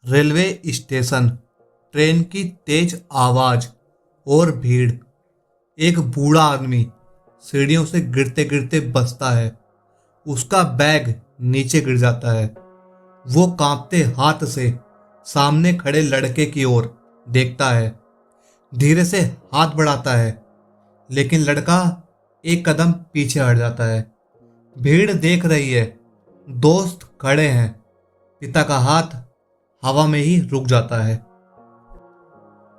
Railway station, train की तेज आवाज और भीड़। एक बूढ़ा आदमी सीढ़ियों से गिरते गिरते बचता है। उसका बैग नीचे गिर जाता है। वो कांपते हाथ से सामने खड़े लड़के की ओर देखता है। धीरे से हाथ बढ़ाता है, लेकिन लड़का एक कदम पीछे हट जाता है। भीड़ देख रही है, दोस्त खड़े हैं। पिता का हाथ हवा में ही रुक जाता है।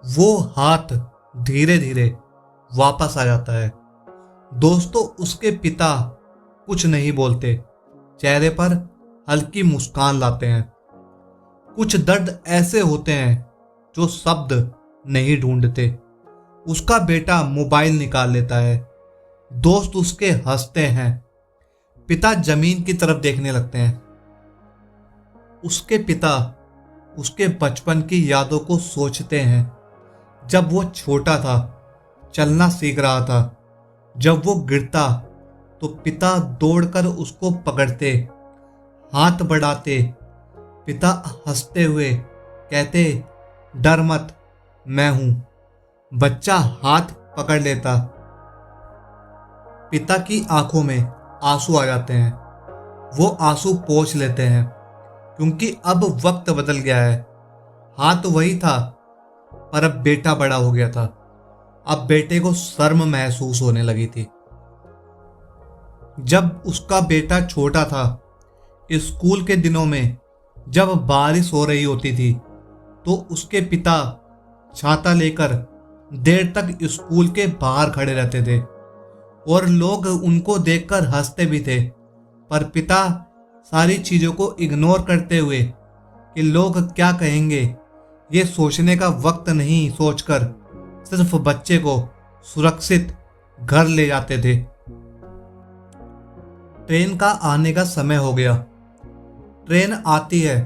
वो हाथ धीरे धीरे वापस आ जाता है। दोस्तों उसके पिता कुछ नहीं बोलते, चेहरे पर हल्की मुस्कान लाते हैं। कुछ दर्द ऐसे होते हैं जो शब्द नहीं ढूंढते। उसका बेटा मोबाइल निकाल लेता है। दोस्त उसके हंसते हैं। पिता जमीन की तरफ देखने लगते हैं। उसके पिता उसके बचपन की यादों को सोचते हैं। जब वो छोटा था, चलना सीख रहा था। जब वो गिरता तो पिता दौड़कर उसको पकड़ते, हाथ बढ़ाते। पिता हंसते हुए कहते, डर मत, मैं हूं। बच्चा हाथ पकड़ लेता। पिता की आंखों में आंसू आ जाते हैं। वो आंसू पोंछ लेते हैं, क्योंकि अब वक्त बदल गया है। हाथ वही था, पर अब बेटा बड़ा हो गया था। अब बेटे को शर्म महसूस होने लगी थी। जब उसका बेटा छोटा था, स्कूल के दिनों में जब बारिश हो रही होती थी, तो उसके पिता छाता लेकर देर तक स्कूल के बाहर खड़े रहते थे और लोग उनको देखकर हंसते भी थे। पर पिता सारी चीजों को इग्नोर करते हुए कि लोग क्या कहेंगे, ये सोचने का वक्त नहीं सोचकर सिर्फ बच्चे को सुरक्षित घर ले जाते थे। ट्रेन का आने का समय हो गया। ट्रेन आती है,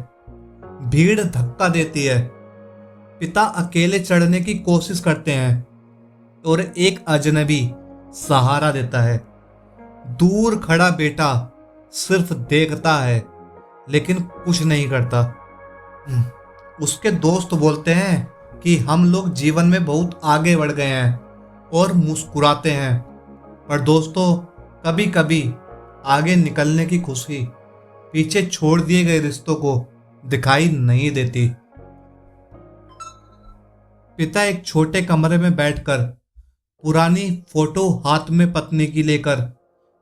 भीड़ धक्का देती है। पिता अकेले चढ़ने की कोशिश करते हैं और एक अजनबी सहारा देता है। दूर खड़ा बेटा सिर्फ देखता है, लेकिन कुछ नहीं करता। उसके दोस्त बोलते हैं कि हम लोग जीवन में बहुत आगे बढ़ गए हैं और मुस्कुराते हैं। पर दोस्तों, कभी कभी आगे निकलने की खुशी पीछे छोड़ दिए गए रिश्तों को दिखाई नहीं देती। पिता एक छोटे कमरे में बैठकर पुरानी फोटो हाथ में पत्नी की लेकर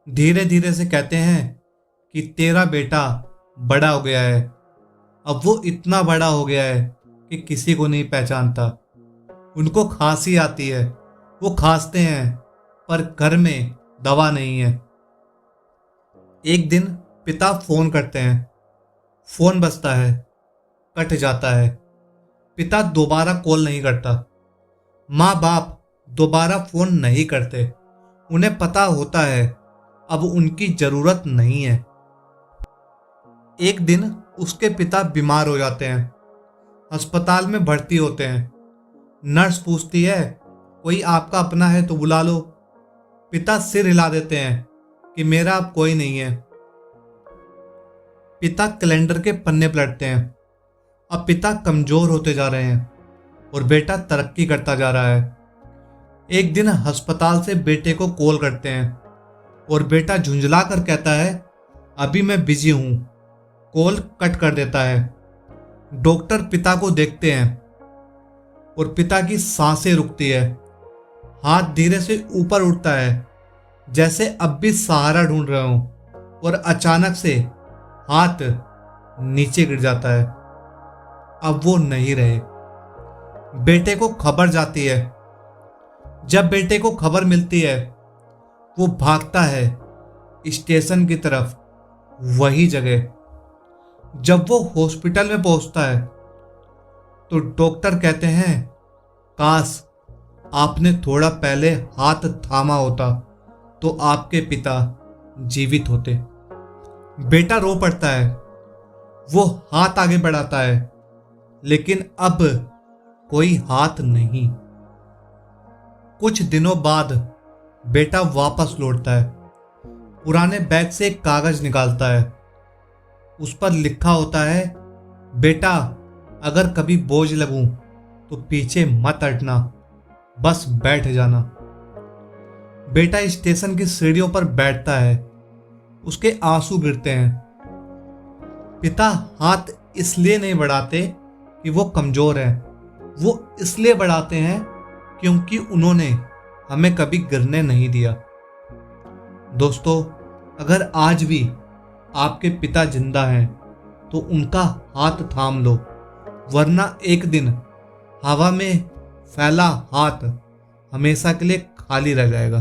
धीरे धीरे से कहते हैं कि तेरा बेटा बड़ा हो गया है। अब वो इतना बड़ा हो गया है कि किसी को नहीं पहचानता। उनको खांसी आती है, वो खांसते हैं, पर घर में दवा नहीं है। एक दिन पिता फोन करते हैं। फोन बजता है, कट जाता है। पिता दोबारा कॉल नहीं करता। माँ बाप दोबारा फोन नहीं करते। उन्हें पता होता है अब उनकी जरूरत नहीं है। एक दिन उसके पिता बीमार हो जाते हैं। अस्पताल में भर्ती होते हैं। नर्स पूछती है, कोई आपका अपना है तो बुला लो। पिता सिर हिला देते हैं कि मेरा अब कोई नहीं है। पिता कैलेंडर के पन्ने पलटते हैं। अब पिता कमजोर होते जा रहे हैं और बेटा तरक्की करता जा रहा है। एक दिन अस्पताल से बेटे को कॉल करते हैं और बेटा झुंझला कर कहता है, अभी मैं बिजी हूं। कॉल कट कर देता है। डॉक्टर पिता को देखते हैं और पिता की सांसें रुकती है। हाथ धीरे से ऊपर उठता है, जैसे अब भी सहारा ढूंढ रहे हो, और अचानक से हाथ नीचे गिर जाता है। अब वो नहीं रहे। बेटे को खबर जाती है। जब बेटे को खबर मिलती है, वो भागता है स्टेशन की तरफ, वही जगह। जब वो हॉस्पिटल में पहुंचता है तो डॉक्टर कहते हैं, काश आपने थोड़ा पहले हाथ थामा होता तो आपके पिता जीवित होते। बेटा रो पड़ता है। वो हाथ आगे बढ़ाता है, लेकिन अब कोई हाथ नहीं। कुछ दिनों बाद बेटा वापस लौटता है। पुराने बैग से एक कागज निकालता है। उस पर लिखा होता है, बेटा अगर कभी बोझ लगूं तो पीछे मत हटना, बस बैठ जाना। बेटा स्टेशन की सीढ़ियों पर बैठता है, उसके आंसू गिरते हैं। पिता हाथ इसलिए नहीं बढ़ाते कि वो कमजोर है, वो इसलिए बढ़ाते हैं क्योंकि उन्होंने हमें कभी गिरने नहीं दिया। दोस्तों, अगर आज भी आपके पिता जिंदा हैं तो उनका हाथ थाम लो, वरना एक दिन हवा में फैला हाथ हमेशा के लिए खाली रह जाएगा।